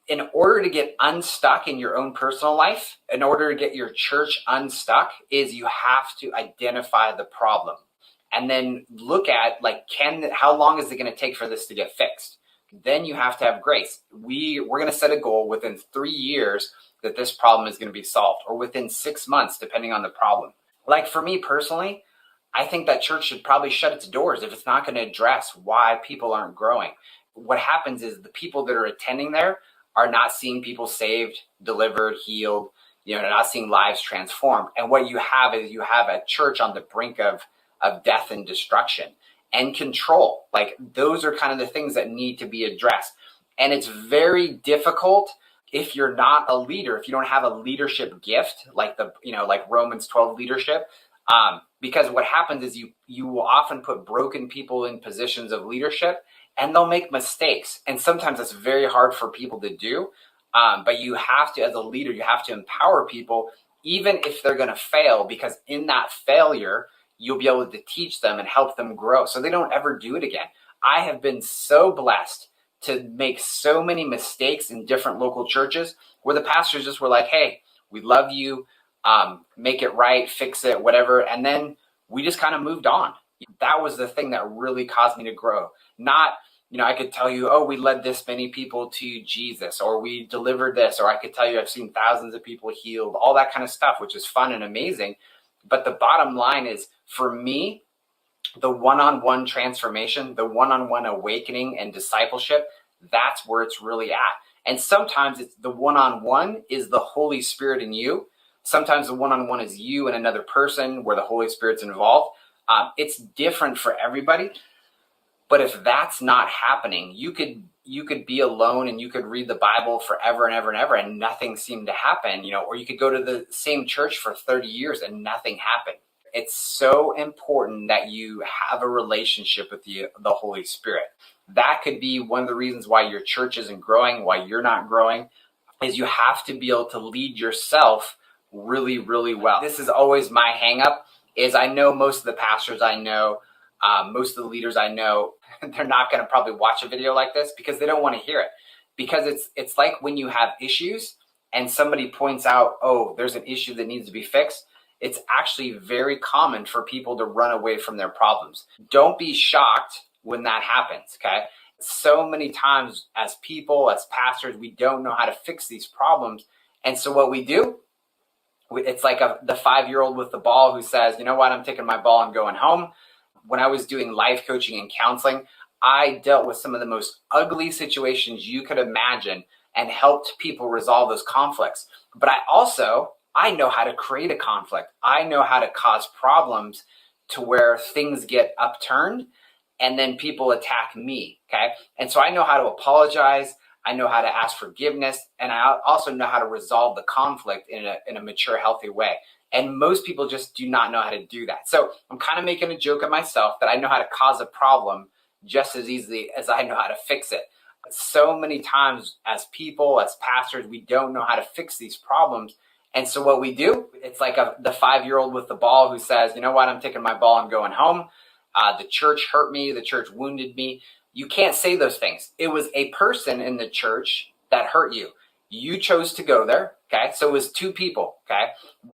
In order to get unstuck in your own personal life, in order to get your church unstuck, is you have to identify the problem and then look at like, how long is it going to take for this to get fixed? Then you have to have grace. We're going to set a goal within 3 years that this problem is going to be solved, or within 6 months, depending on the problem. Like for me personally, I think that church should probably shut its doors if it's not going to address why people aren't growing. What happens is the people that are attending there are not seeing people saved, delivered, healed, they're not seeing lives transformed. And what you have is you have a church on the brink of death and destruction and control. Like those are kind of the things that need to be addressed. And it's very difficult if you're not a leader, if you don't have a leadership gift, like like Romans 12 leadership, because what happens is you will often put broken people in positions of leadership, and they'll make mistakes. And sometimes it's very hard for people to do. But you have to, as a leader, you have to empower people, even if they're going to fail, because in that failure, you'll be able to teach them and help them grow so they don't ever do it again. I have been so blessed to make so many mistakes in different local churches where the pastors just were like, hey, we love you, make it right, fix it, whatever. And then we just kind of moved on. That was the thing that really caused me to grow. Not, I could tell you, oh, we led this many people to Jesus, or we delivered this, or I could tell you I've seen thousands of people healed, all that kind of stuff, which is fun and amazing. But the bottom line is, for me, the one-on-one transformation, the one-on-one awakening and discipleship, that's where it's really at. And sometimes it's the one-on-one is the Holy Spirit in you. Sometimes the one-on-one is you and another person where the Holy Spirit's involved. It's different for everybody. But if that's not happening, you could be alone and you could read the Bible forever and ever and ever and nothing seemed to happen, or you could go to the same church for 30 years and nothing happened. It's so important that you have a relationship with the Holy Spirit. That could be one of the reasons why your church isn't growing, why you're not growing, is you have to be able to lead yourself really, really well. This is always my hang up, is I know most of the pastors I know, most of the leaders I know, they're not going to probably watch a video like this because they don't want to hear it. Because it's like when you have issues and somebody points out, oh, there's an issue that needs to be fixed. It's actually very common for people to run away from their problems. Don't be shocked when that happens, okay? So many times as people, as pastors, we don't know how to fix these problems. And so what we do, it's like the 5-year-old with the ball who says, you know what, I'm taking my ball and going home. When I was doing life coaching and counseling, I dealt with some of the most ugly situations you could imagine and helped people resolve those conflicts. But I know how to create a conflict. I know how to cause problems to where things get upturned and then people attack me, okay? And so I know how to apologize. I know how to ask forgiveness. And I also know how to resolve the conflict in a mature, healthy way. And most people just do not know how to do that. So I'm kind of making a joke of myself that I know how to cause a problem just as easily as I know how to fix it. So many times as people, as pastors, we don't know how to fix these problems. And so what we do, it's like the 5-year-old with the ball who says, you know what, I'm taking my ball and going home. The church hurt me. The church wounded me. You can't say those things. It was a person in the church that hurt you. You chose to go there, okay? So it was 2 people, okay?